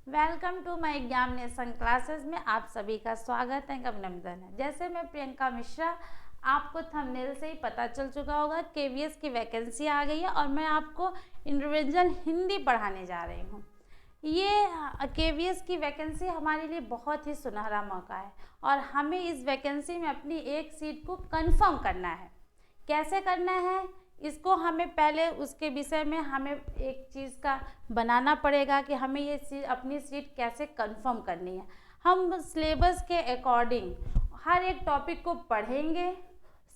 Welcome to my examination classes में आप सभी का स्वागत है, अभिनंदन है। जैसे मैं प्रियंका मिश्रा, आपको थंबनेल से ही पता चल चुका होगा केवीएस की वैकेंसी आ गई है और मैं आपको इंडिविजुअल हिंदी पढ़ाने जा रही हूँ। ये केवीएस की वैकेंसी हमारे लिए बहुत ही सुनहरा मौका है और हमें इस वैकेंसी में अपनी एक सीट को कंफर्म करना है। कैसे करना है इसको हमें पहले उसके विषय में हमें एक चीज़ का बनाना पड़ेगा कि हमें ये अपनी सीट कैसे कंफर्म करनी है। हम सिलेबस के अकॉर्डिंग हर एक टॉपिक को पढ़ेंगे,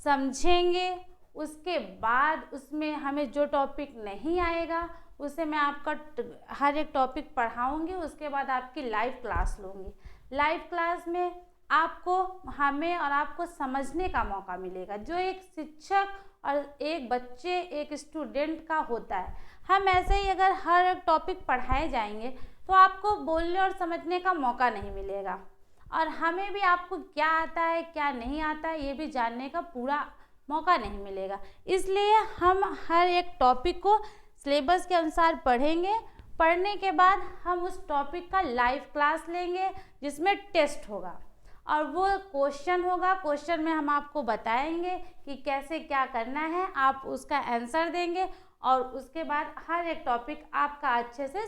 समझेंगे, उसके बाद उसमें हमें जो टॉपिक नहीं आएगा उसे मैं आपका हर एक टॉपिक पढ़ाऊंगी। उसके बाद आपकी लाइव क्लास लूँगी। लाइव क्लास में आपको हमें और आपको समझने का मौका मिलेगा जो एक शिक्षक और एक बच्चे एक स्टूडेंट का होता है। हम ऐसे ही अगर हर एक टॉपिक पढ़ाए जाएंगे तो आपको बोलने और समझने का मौका नहीं मिलेगा और हमें भी आपको क्या आता है क्या नहीं आता है ये भी जानने का पूरा मौका नहीं मिलेगा। इसलिए हम हर एक टॉपिक को सिलेबस के अनुसार पढ़ेंगे। पढ़ने के बाद हम उस टॉपिक का लाइव क्लास लेंगे जिसमें टेस्ट होगा और वो क्वेश्चन होगा। क्वेश्चन में हम आपको बताएंगे कि कैसे क्या करना है, आप उसका आंसर देंगे और उसके बाद हर एक टॉपिक आपका अच्छे से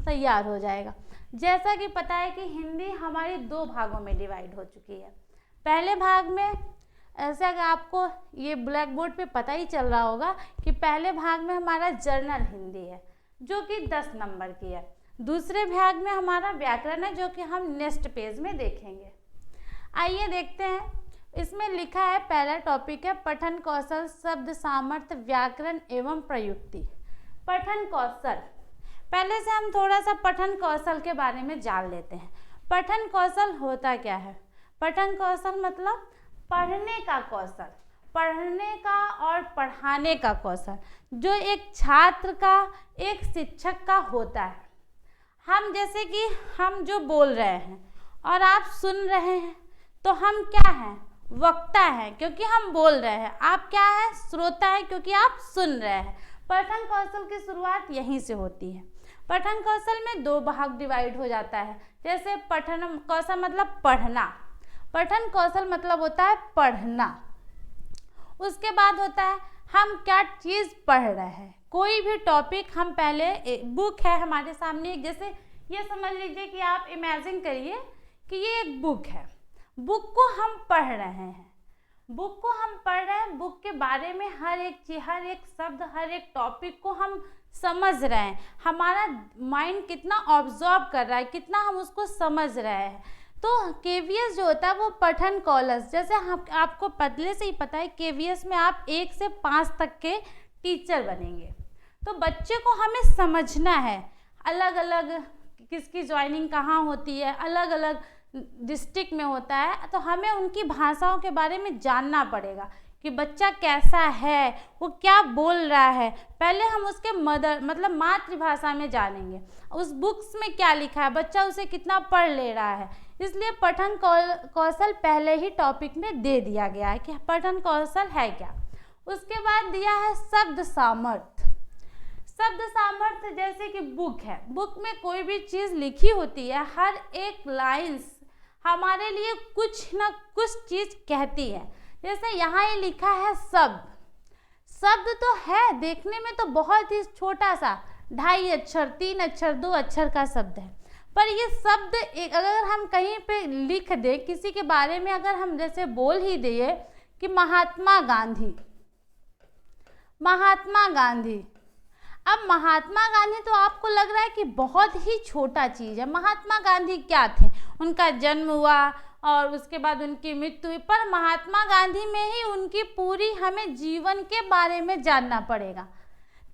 तैयार हो जाएगा। जैसा कि पता है कि हिंदी हमारी दो भागों में डिवाइड हो चुकी है। पहले भाग में ऐसा कि आपको ये ब्लैक बोर्ड पे पता ही चल रहा होगा कि पहले भाग में हमारा जर्नल हिंदी है जो कि 10 नंबर की है। दूसरे भाग में हमारा व्याकरण है जो कि हम नेक्स्ट पेज में देखेंगे। आइए देखते हैं। इसमें लिखा है, पहला टॉपिक है पठन कौशल, शब्द सामर्थ्य, व्याकरण एवं प्रयुक्ति। पठन कौशल, पहले से हम थोड़ा सा पठन कौशल के बारे में जान लेते हैं। पठन कौशल होता क्या है? पठन कौशल मतलब पढ़ने का कौशल, पढ़ने का और पढ़ाने का कौशल जो एक छात्र का एक शिक्षक का होता है। हम जैसे कि हम जो बोल रहे हैं और आप सुन रहे हैं तो हम क्या हैं? वक्ता हैं क्योंकि हम बोल रहे हैं। आप क्या है? श्रोता है क्योंकि आप सुन रहे हैं। पठन कौशल की शुरुआत यहीं से होती है। पठन कौशल में दो भाग डिवाइड हो जाता है। जैसे पठन कौशल मतलब पढ़ना, पठन कौशल मतलब होता है पढ़ना। उसके बाद होता है हम क्या चीज़ पढ़ रहे हैं। कोई भी टॉपिक हम पहले बुक है हमारे सामने, जैसे ये समझ लीजिए कि आप इमेजिन करिए कि ये एक बुक है, बुक को हम पढ़ रहे हैं, बुक को हम पढ़ रहे हैं, बुक के बारे में हर एक चीज, हर एक शब्द, हर एक टॉपिक को हम समझ रहे हैं। हमारा माइंड कितना ऑब्जर्व कर रहा है, कितना हम उसको समझ रहे हैं। तो केवीएस जो होता है वो पठन कौशल, जैसे हम आपको पहले से ही पता है केवीएस में आप 1 से 5 तक के टीचर बनेंगे। तो बच्चे को हमें समझना है अलग अलग किसकी ज्वाइनिंग कहाँ होती है, अलग अलग डिस्ट्रिक्ट में होता है, तो हमें उनकी भाषाओं के बारे में जानना पड़ेगा कि बच्चा कैसा है, वो क्या बोल रहा है। पहले हम उसके मदर मतलब मातृभाषा में जानेंगे, उस बुक्स में क्या लिखा है, बच्चा उसे कितना पढ़ ले रहा है। इसलिए पठन कौशल पहले ही टॉपिक में दे दिया गया है कि पठन कौशल है क्या। उसके बाद दिया है शब्द सामर्थ्य। शब्द सामर्थ्य जैसे कि बुक है, बुक में कोई भी चीज़ लिखी होती है, हर एक लाइन्स हमारे लिए कुछ ना कुछ चीज़ कहती है। जैसे यहाँ ये लिखा है शब्द, शब्द तो है देखने में तो बहुत ही छोटा सा 2.5 अक्षर 3 अक्षर 2 अक्षर का शब्द है, पर ये शब्द एक अगर हम कहीं पे लिख दें किसी के बारे में, अगर हम जैसे बोल ही दिए कि महात्मा गांधी, महात्मा गांधी, अब महात्मा गांधी तो आपको लग रहा है कि बहुत ही छोटा चीज़ है। महात्मा गांधी क्या थे? उनका जन्म हुआ और उसके बाद उनकी मृत्यु हुई, पर महात्मा गांधी में ही उनकी पूरी हमें जीवन के बारे में जानना पड़ेगा,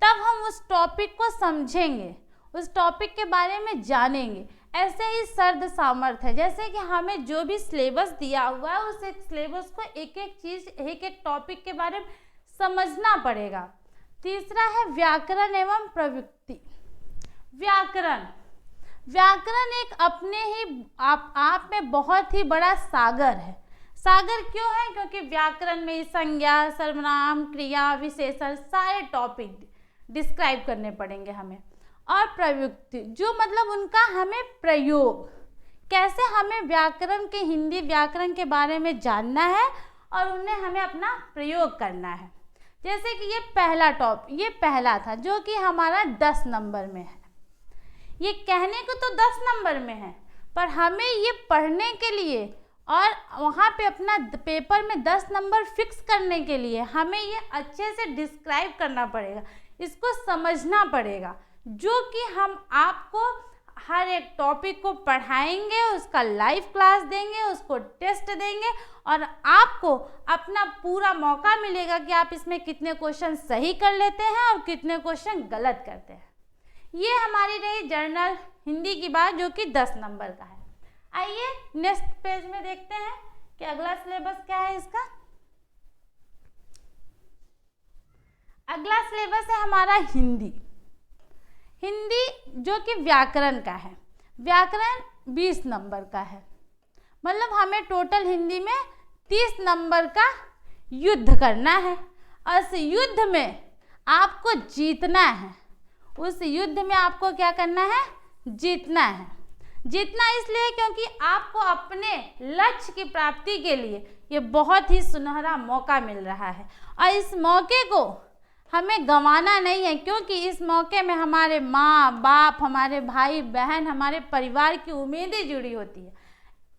तब हम उस टॉपिक को समझेंगे, उस टॉपिक के बारे में जानेंगे। ऐसे ही शब्द सामर्थ्य है, जैसे कि हमें जो भी सिलेबस दिया हुआ है उस एक सिलेबस को एक एक चीज़ एक एक टॉपिक के बारे में समझना पड़ेगा। तीसरा है व्याकरण एवं प्रयुक्ति। व्याकरण, व्याकरण एक अपने ही आप में बहुत ही बड़ा सागर है। सागर क्यों है? क्योंकि व्याकरण में संज्ञा, सर्वनाम, क्रिया, विशेषण सारे टॉपिक डिस्क्राइब करने पड़ेंगे हमें। और प्रयुक्ति, जो मतलब उनका हमें प्रयोग, कैसे हमें व्याकरण के, हिंदी व्याकरण के बारे में जानना है और उन्हें हमें अपना प्रयोग करना है। जैसे कि ये पहला था जो कि हमारा 10 नंबर में है। ये कहने को तो 10 नंबर में है, पर हमें ये पढ़ने के लिए और वहाँ पे अपना पेपर में 10 नंबर फिक्स करने के लिए हमें ये अच्छे से डिस्क्राइब करना पड़ेगा, इसको समझना पड़ेगा, जो कि हम आपको हर एक टॉपिक को पढ़ाएंगे, उसका लाइव क्लास देंगे, उसको टेस्ट देंगे और आपको अपना पूरा मौका मिलेगा कि आप इसमें कितने क्वेश्चन सही कर लेते हैं और कितने क्वेश्चन गलत करते हैं। ये हमारी रही जर्नल हिंदी की बात, जो कि 10 नंबर का है। आइए नेक्स्ट पेज में देखते हैं कि अगला सिलेबस क्या है इसका। अगला सिलेबस है हमारा हिंदी जो कि व्याकरण का है। व्याकरण 20 नंबर का है, मतलब हमें टोटल हिंदी में 30 नंबर का युद्ध करना है और इस युद्ध में आपको जीतना है। उस युद्ध में आपको क्या करना है? जीतना है। जीतना इसलिए क्योंकि आपको अपने लक्ष्य की प्राप्ति के लिए ये बहुत ही सुनहरा मौका मिल रहा है और इस मौके को हमें गंवाना नहीं है, क्योंकि इस मौके में हमारे माँ बाप, हमारे भाई बहन, हमारे परिवार की उम्मीदें जुड़ी होती है।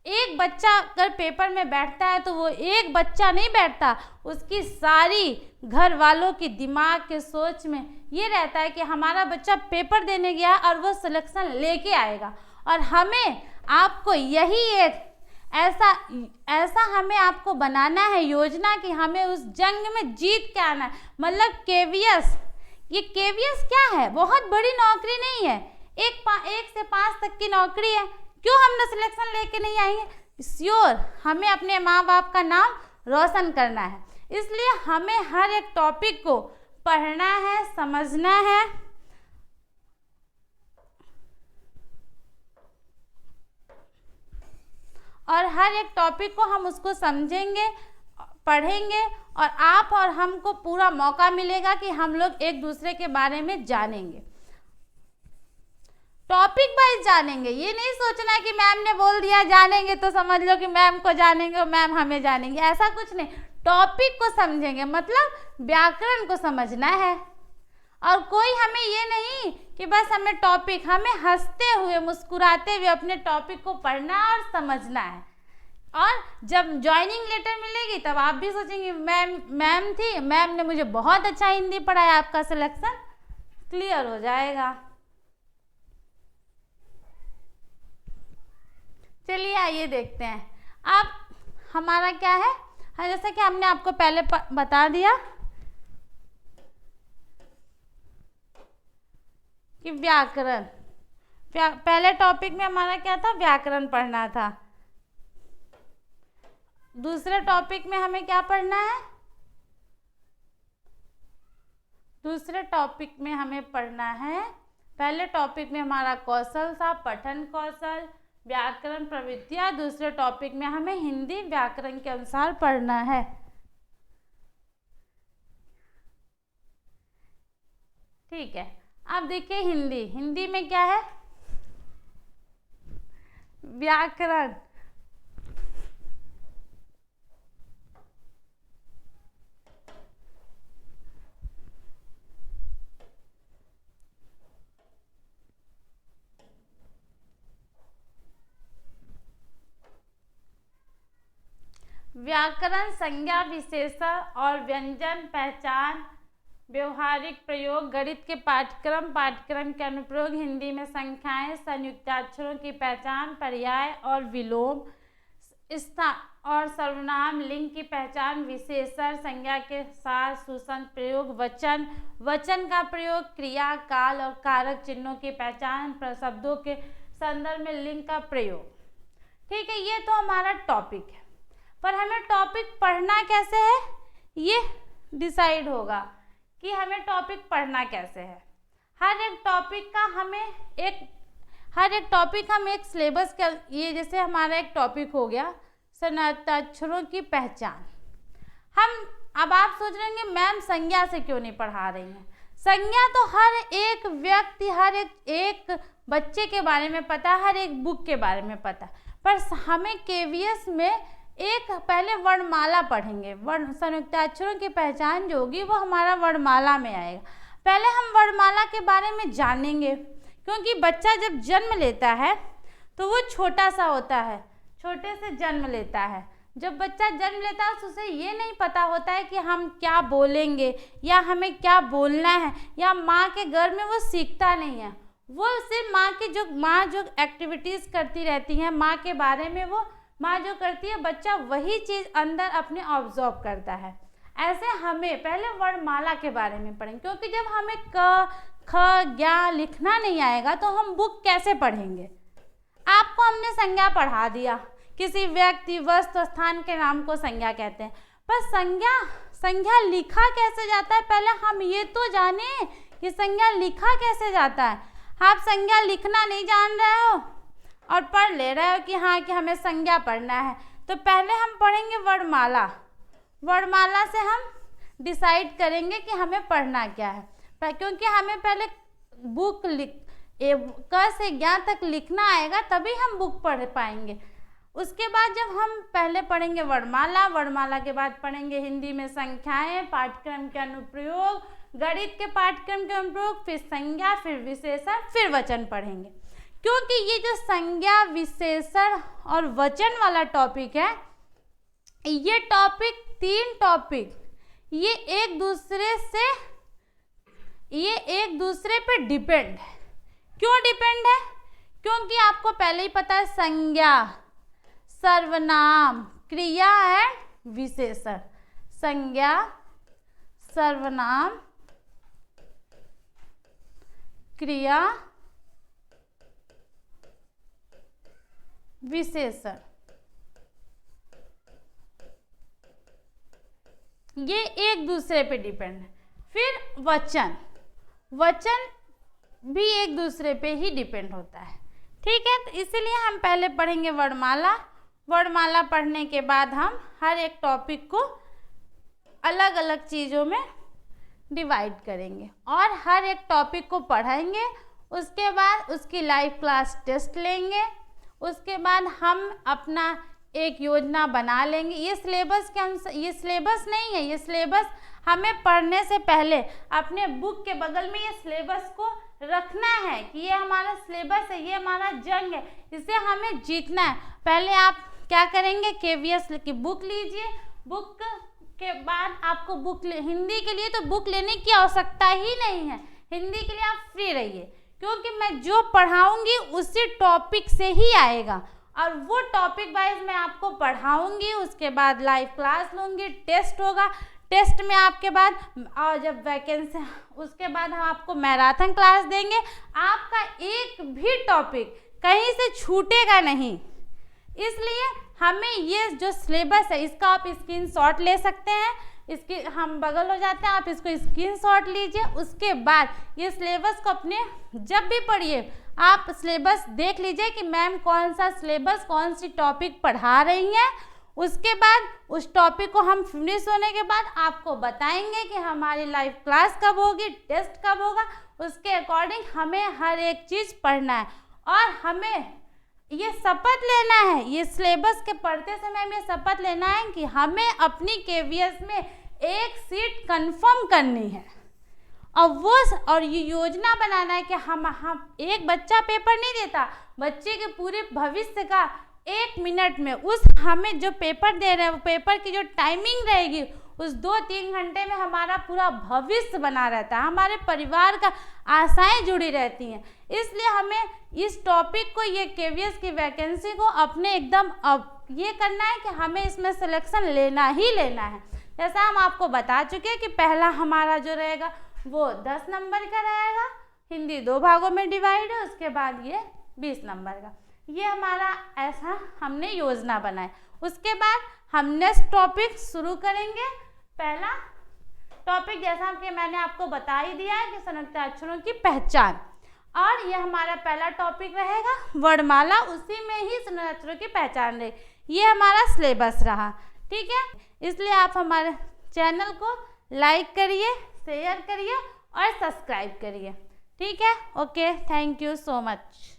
एक बच्चा अगर पेपर में बैठता है तो वो एक बच्चा नहीं बैठता, उसकी सारी घर वालों की दिमाग के सोच में ये रहता है कि हमारा बच्चा पेपर देने गया और वो सिलेक्शन लेके आएगा। और हमें आपको यही एक ऐसा हमें आपको बनाना है योजना कि हमें उस जंग में जीत के आना है। मतलब केवीएस, ये केवीएस क्या है? बहुत बड़ी नौकरी नहीं है, 1 से 5 तक की नौकरी है। क्यों हम सिलेक्शन लेके नहीं आएंगे? श्योर, हमें अपने माँ बाप का नाम रोशन करना है, इसलिए हमें हर एक टॉपिक को पढ़ना है, समझना है और हर एक टॉपिक को हम उसको समझेंगे, पढ़ेंगे और आप और हमको पूरा मौका मिलेगा कि हम लोग एक दूसरे के बारे में जानेंगे, टॉपिक वाइज जानेंगे। ये नहीं सोचना है कि मैम ने बोल दिया जानेंगे तो समझ लो कि मैम को जानेंगे और मैम हमें जानेंगे, ऐसा कुछ नहीं। टॉपिक को समझेंगे, मतलब व्याकरण को समझना है। और कोई हमें ये नहीं कि बस हमें टॉपिक, हमें हंसते हुए मुस्कुराते हुए अपने टॉपिक को पढ़ना और समझना है। और जब ज्वाइनिंग लेटर मिलेगी तब आप भी सोचेंगे मैम थी, मैम ने मुझे बहुत अच्छा हिंदी पढ़ाया, आपका सिलेक्शन क्लियर हो जाएगा। चलिए आइए देखते हैं अब हमारा क्या है। हाँ, जैसा कि हमने आपको पहले बता दिया कि व्याकरण, पहले टॉपिक में हमारा क्या था? व्याकरण पढ़ना था। दूसरे टॉपिक में हमें क्या पढ़ना है? दूसरे टॉपिक में हमें पढ़ना है, पहले टॉपिक में हमारा कौशल था, पठन कौशल, व्याकरण प्रवृत्तियां। दूसरे टॉपिक में हमें हिंदी व्याकरण के अनुसार पढ़ना है। ठीक है, अब देखिए हिंदी में क्या है? व्याकरण, व्याकरण संज्ञा विशेषण और व्यंजन पहचान, व्यवहारिक प्रयोग, गणित के पाठ्यक्रम के अनुप्रयोग, हिंदी में संख्याएं, संयुक्ताक्षरों की पहचान, पर्याय और विलोम, स्थान और सर्वनाम, लिंग की पहचान, विशेषण, संज्ञा के साथ सुसंग प्रयोग, वचन का प्रयोग, क्रिया, काल और कारक चिन्हों की पहचान, शब्दों के संदर्भ में लिंग का प्रयोग। ठीक है, ये तो हमारा टॉपिक है, पर हमें टॉपिक पढ़ना कैसे है ये डिसाइड होगा कि हमें टॉपिक पढ़ना कैसे है। हर एक टॉपिक हम एक सिलेबस का, ये जैसे हमारा एक टॉपिक हो गया संयुक्ताक्षरों की पहचान। अब आप सोच रहे होंगे मैम संज्ञा से क्यों नहीं पढ़ा रही हैं? संज्ञा तो हर एक व्यक्ति, हर एक बच्चे के बारे में पता है, हर एक बुक के बारे में पता है, पर हमें केवीएस में एक पहले वर्णमाला पढ़ेंगे। वर्ण संयुक्ताक्षरों की पहचान जो होगी वो हमारा वर्णमाला में आएगा। पहले हम वर्णमाला के बारे में जानेंगे, क्योंकि बच्चा जब जन्म लेता है तो वो छोटा सा होता है, छोटे से जन्म लेता है। जब बच्चा जन्म लेता है तो उसे ये नहीं पता होता है कि हम क्या बोलेंगे या हमें क्या बोलना है, या माँ के गर्भ में वो सीखता नहीं है। वो सिर्फ माँ जो एक्टिविटीज़ करती रहती हैं, माँ के बारे में वो माँ जो करती है, बच्चा वही चीज़ अंदर अपने ऑब्जर्व करता है। ऐसे हमें पहले वर्णमाला के बारे में पढ़ेंगे, क्योंकि जब हमें क ख ज्ञ लिखना नहीं आएगा तो हम बुक कैसे पढ़ेंगे। आपको हमने संज्ञा पढ़ा दिया, किसी व्यक्ति, वस्तु, स्थान के नाम को संज्ञा कहते हैं, पर संज्ञा लिखा कैसे जाता है, पहले हम ये तो जाने कि संज्ञा लिखा कैसे जाता है। आप संज्ञा लिखना नहीं जान रहे हो और पढ़ ले रहे हो कि हाँ कि हमें संज्ञा पढ़ना है, तो पहले हम पढ़ेंगे वर्णमाला। वर्णमाला से हम डिसाइड करेंगे कि हमें पढ़ना क्या है, क्योंकि हमें पहले बुक क से ज्ञ तक लिखना आएगा तभी हम बुक पढ़ पाएंगे। उसके बाद जब हम पहले पढ़ेंगे वर्णमाला, वर्णमाला के बाद पढ़ेंगे हिंदी में संख्याएं, पाठ्यक्रम के अनुप्रयोग, गणित के पाठ्यक्रम के अनुप्रयोग, फिर संज्ञा, फिर विशेषण, फिर वचन पढ़ेंगे। क्योंकि ये जो संज्ञा, विशेषण और वचन वाला टॉपिक है, ये टॉपिक, 3 टॉपिक ये एक दूसरे पे डिपेंड है। क्यों डिपेंड है? क्योंकि आपको पहले ही पता है संज्ञा, सर्वनाम, क्रिया एंड विशेषण। संज्ञा, सर्वनाम, क्रिया, विशेषण, ये एक दूसरे पे डिपेंड है। फिर वचन भी एक दूसरे पे ही डिपेंड होता है। ठीक है, तो इसीलिए हम पहले पढ़ेंगे वर्णमाला। वर्णमाला पढ़ने के बाद हम हर एक टॉपिक को अलग अलग चीज़ों में डिवाइड करेंगे और हर एक टॉपिक को पढ़ेंगे। उसके बाद उसकी लाइव क्लास टेस्ट लेंगे। उसके बाद हम अपना एक योजना बना लेंगे। ये सिलेबस के अनुसार, ये सिलेबस नहीं है, ये सिलेबस हमें पढ़ने से पहले अपने बुक के बगल में ये सिलेबस को रखना है कि ये हमारा सिलेबस है, ये हमारा जंग है, इसे हमें जीतना है। पहले आप क्या करेंगे, केवीएस की बुक लीजिए। बुक के बाद आपको हिंदी के लिए तो बुक लेने की आवश्यकता ही नहीं है। हिंदी के लिए आप फ्री रहिए, क्योंकि मैं जो पढ़ाऊंगी उसी टॉपिक से ही आएगा और वो टॉपिक वाइज मैं आपको पढ़ाऊंगी। उसके बाद लाइव क्लास लूँगी, टेस्ट होगा। टेस्ट में आपके बाद और जब वैकेंसी, उसके बाद हम आपको मैराथन क्लास देंगे। आपका एक भी टॉपिक कहीं से छूटेगा नहीं। इसलिए हमें ये जो सिलेबस है इसका आप स्क्रीनशॉट ले सकते हैं। इसके हम बगल हो जाते हैं, आप इसको स्क्रीनशॉट लीजिए। उसके बाद ये सिलेबस को अपने जब भी पढ़िए आप सिलेबस देख लीजिए कि मैम कौन सा सिलेबस, कौन सी टॉपिक पढ़ा रही हैं। उसके बाद उस टॉपिक को हम फिनिश होने के बाद आपको बताएंगे कि हमारी लाइव क्लास कब होगी, टेस्ट कब होगा। उसके अकॉर्डिंग हमें हर एक चीज़ पढ़ना है और हमें ये शपथ लेना है, ये सिलेबस के पढ़ते समय हमें शपथ लेना है कि हमें अपनी केवीएस में एक सीट कंफर्म करनी है। और ये योजना बनाना है कि हम एक बच्चा पेपर नहीं देता, बच्चे के पूरे भविष्य का 1 मिनट में हमें जो पेपर दे रहे हैं वो पेपर की जो टाइमिंग रहेगी उस 2-3 घंटे में हमारा पूरा भविष्य बना रहता है, हमारे परिवार का आशाएं जुड़ी रहती हैं। इसलिए हमें इस टॉपिक को, ये केवीएस की वैकेंसी को अपने एकदम ये करना है कि हमें इसमें सिलेक्शन लेना ही लेना है। जैसा हम आपको बता चुके हैं कि पहला हमारा जो रहेगा वो 10 नंबर का रहेगा, हिंदी 2 भागों में डिवाइड है। उसके बाद ये 20 नंबर का, ये हमारा ऐसा हमने योजना बनाई। उसके बाद हम नेक्स्ट टॉपिक शुरू करेंगे। पहला टॉपिक जैसा कि मैंने आपको बता ही दिया है कि संयुक्ताक्षरों की पहचान, और ये हमारा पहला टॉपिक रहेगा वर्णमाला, उसी में ही संयुक्ताक्षरों की पहचान रहेगी। ये हमारा सिलेबस रहा, ठीक है। इसलिए आप हमारे चैनल को लाइक करिए, शेयर करिए और सब्सक्राइब करिए। ठीक है, okay, thank you so much.